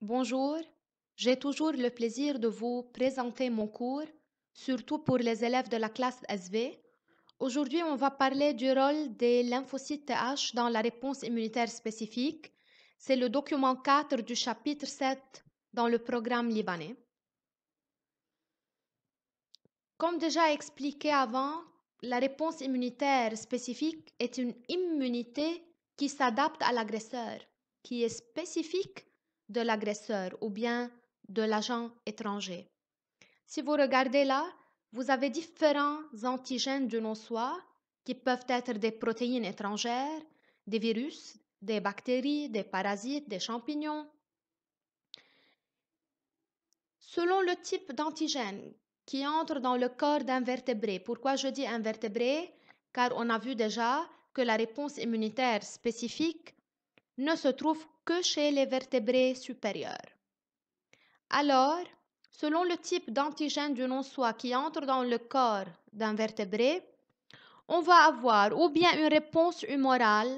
Bonjour, j'ai toujours le plaisir de vous présenter mon cours, surtout pour les élèves de la classe SV. Aujourd'hui, on va parler du rôle des lymphocytes Th dans la réponse immunitaire spécifique. C'est le document 4 du chapitre 7 dans le programme libanais. Comme déjà expliqué avant, la réponse immunitaire spécifique est une immunité qui s'adapte à l'agresseur, qui est spécifique de l'agresseur ou bien de l'agent étranger. Si vous regardez là, vous avez différents antigènes de nos soi qui peuvent être des protéines étrangères, des virus, des bactéries, des parasites, des champignons. Selon le type d'antigène qui entre dans le corps d'un vertébré, pourquoi je dis invertébré? Car on a vu déjà que la réponse immunitaire spécifique ne se trouve que chez les vertébrés supérieurs. Alors, selon le type d'antigène du non-soi qui entre dans le corps d'un vertébré, on va avoir ou bien une réponse humorale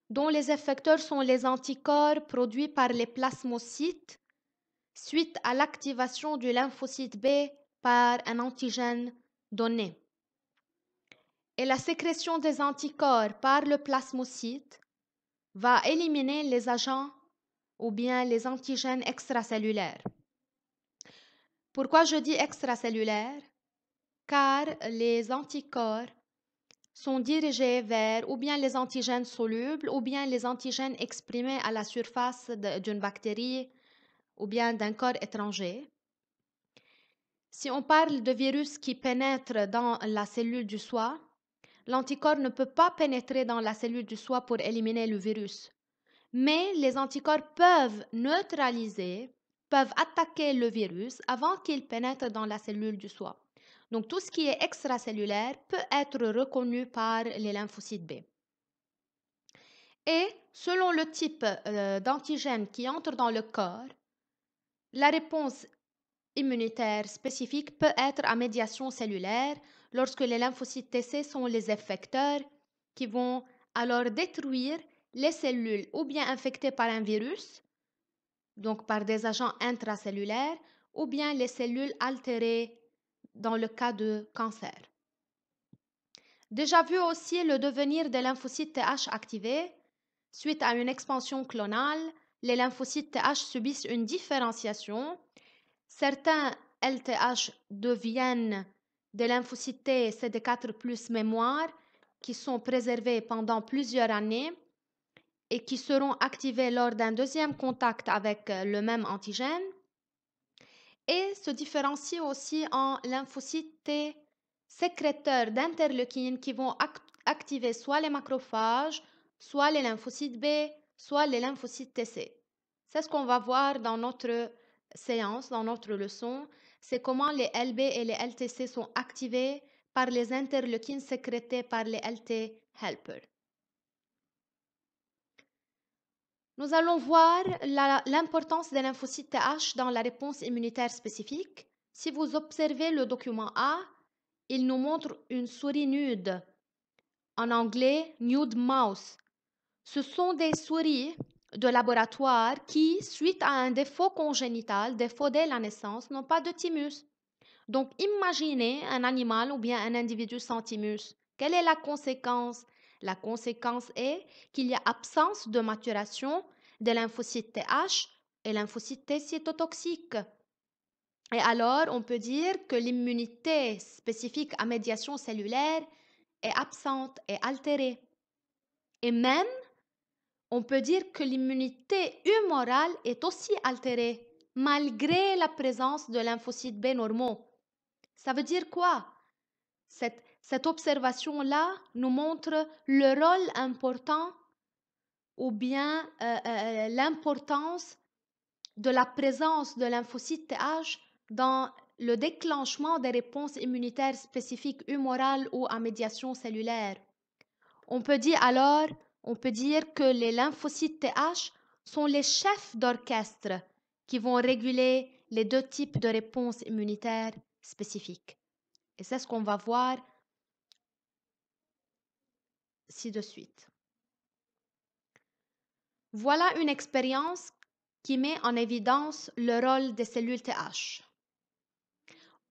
dont les effecteurs sont les anticorps produits par les plasmocytes suite à l'activation du lymphocyte B par un antigène donné. Et la sécrétion des anticorps par le plasmocyte va éliminer les agents ou bien les antigènes extracellulaires. Pourquoi je dis extracellulaires? Car les anticorps sont dirigés vers ou bien les antigènes solubles ou bien les antigènes exprimés à la surface d'une bactérie ou bien d'un corps étranger. Si on parle de virus qui pénètrent dans la cellule du soi, l'anticorps ne peut pas pénétrer dans la cellule du soi pour éliminer le virus. Mais les anticorps peuvent neutraliser, peuvent attaquer le virus avant qu'il pénètre dans la cellule du soi. Donc tout ce qui est extracellulaire peut être reconnu par les lymphocytes B. Et selon le type d'antigène qui entre dans le corps, la réponse immunitaire spécifique peut être à médiation cellulaire lorsque les lymphocytes TC sont les effecteurs qui vont alors détruire les cellules ou bien infectées par un virus, donc par des agents intracellulaires, ou bien les cellules altérées dans le cas de cancer. Déjà vu aussi le devenir des lymphocytes Th activés. Suite à une expansion clonale, les lymphocytes Th subissent une différenciation. Certains LTH deviennent des lymphocytes T CD4+ mémoire qui sont préservés pendant plusieurs années et qui seront activés lors d'un deuxième contact avec le même antigène et se différencient aussi en lymphocytes T sécréteurs d'interleukines qui vont activer soit les macrophages, soit les lymphocytes B, soit les lymphocytes TC. C'est ce qu'on va voir dans notre séance, dans notre leçon, c'est comment les LB et les LTC sont activés par les interleukines sécrétées par les LT helpers. Nous allons voir l'importance des lymphocytes Th dans la réponse immunitaire spécifique. Si vous observez le document A, il nous montre une souris nude, en anglais nude mouse. Ce sont des souris de laboratoire qui, suite à un défaut congénital, défaut dès la naissance, n'ont pas de thymus. Donc, imaginez un animal ou bien un individu sans thymus. Quelle est la conséquence? La conséquence est qu'il y a absence de maturation des lymphocytes Th et lymphocytes T cytotoxiques. Et alors, on peut dire que l'immunité spécifique à médiation cellulaire est absente et altérée. Et même, on peut dire que l'immunité humorale est aussi altérée, malgré la présence de lymphocytes B normaux. Ça veut dire quoi? Cette observation-là nous montre le rôle important ou bien l'importance de la présence de lymphocytes Th dans le déclenchement des réponses immunitaires spécifiques humorales ou à médiation cellulaire. On peut dire que les lymphocytes Th sont les chefs d'orchestre qui vont réguler les deux types de réponses immunitaires spécifiques. Et c'est ce qu'on va voir ci de suite. Voilà une expérience qui met en évidence le rôle des cellules TH.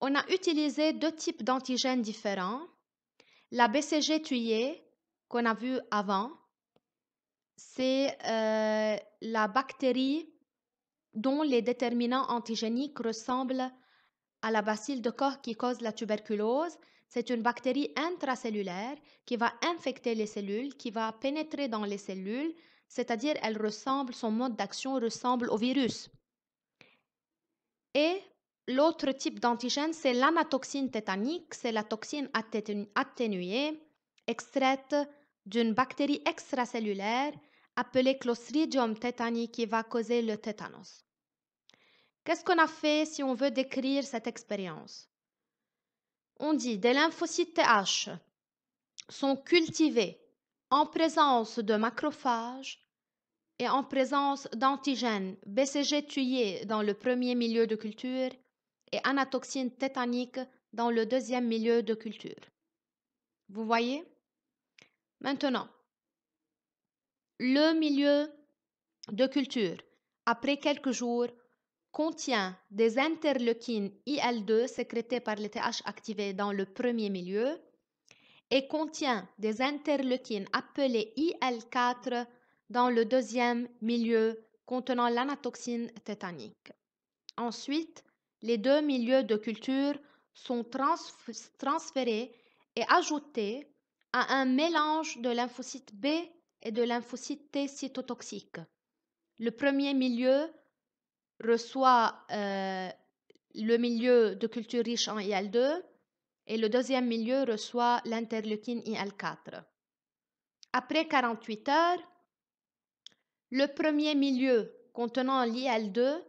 On a utilisé deux types d'antigènes différents. La BCG tuyée, qu'on a vue avant, c'est la bactérie dont les déterminants antigéniques ressemblent à la bacille de Koch qui cause la tuberculose. C'est une bactérie intracellulaire qui va infecter les cellules, qui va pénétrer dans les cellules, c'est-à-dire son mode d'action ressemble au virus. Et l'autre type d'antigène, c'est l'anatoxine tétanique, c'est la toxine atténuée extraite d'une bactérie extracellulaire appelée Clostridium tetani qui va causer le tétanos. Qu'est-ce qu'on a fait si on veut décrire cette expérience? On dit des lymphocytes TH sont cultivés en présence de macrophages et en présence d'antigènes BCG tuyés dans le premier milieu de culture et anatoxine tétanique dans le deuxième milieu de culture. Vous voyez? Maintenant, le milieu de culture, après quelques jours, contient des interleukines IL-2 sécrétées par les TH activés dans le premier milieu et contient des interleukines appelées IL-4 dans le deuxième milieu contenant l'anatoxine tétanique. Ensuite, les deux milieux de culture sont transférés et ajoutés à un mélange de lymphocytes B et de lymphocytes T cytotoxiques. Le premier milieu reçoit le milieu de culture riche en IL-2 et le deuxième milieu reçoit l'interleukine IL-4. Après 48 heures, le premier milieu contenant l'IL-2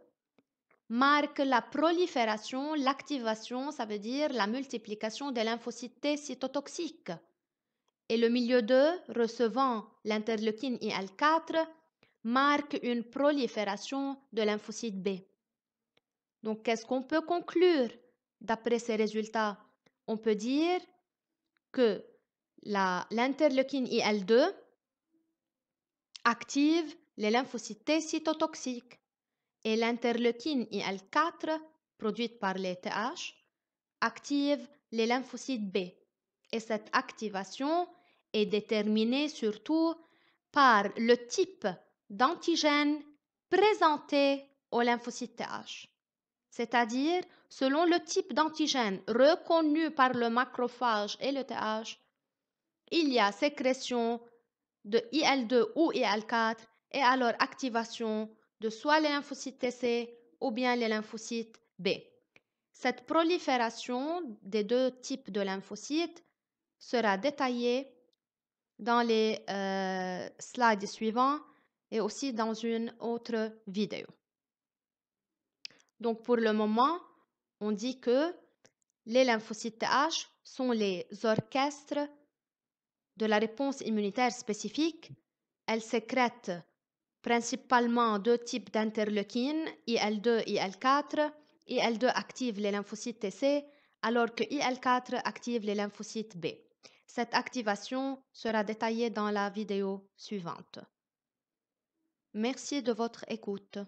marque la prolifération, l'activation, ça veut dire la multiplication des lymphocytes T cytotoxiques. Et le milieu 2, recevant l'interleukine IL-4, marque une prolifération de lymphocytes B. Donc, qu'est-ce qu'on peut conclure d'après ces résultats? On peut dire que l'interleukine IL-2 active les lymphocytes T cytotoxiques et l'interleukine IL-4, produite par les TH, active les lymphocytes B. Et cette activation est déterminée surtout par le type d'antigène présenté aux lymphocytes TH. C'est-à-dire, selon le type d'antigène reconnu par le macrophage et le TH, il y a sécrétion de IL-2 ou IL-4 et alors activation de soit les lymphocytes TC ou bien les lymphocytes B. Cette prolifération des deux types de lymphocytes sera détaillée dans les slides suivants et aussi dans une autre vidéo. Donc pour le moment, on dit que les lymphocytes TH sont les orchestres de la réponse immunitaire spécifique. Elles sécrètent principalement deux types d'interleukines, IL-2 et IL-4. IL-2 active les lymphocytes TC, alors que IL-4 active les lymphocytes B. Cette activation sera détaillée dans la vidéo suivante. Merci de votre écoute.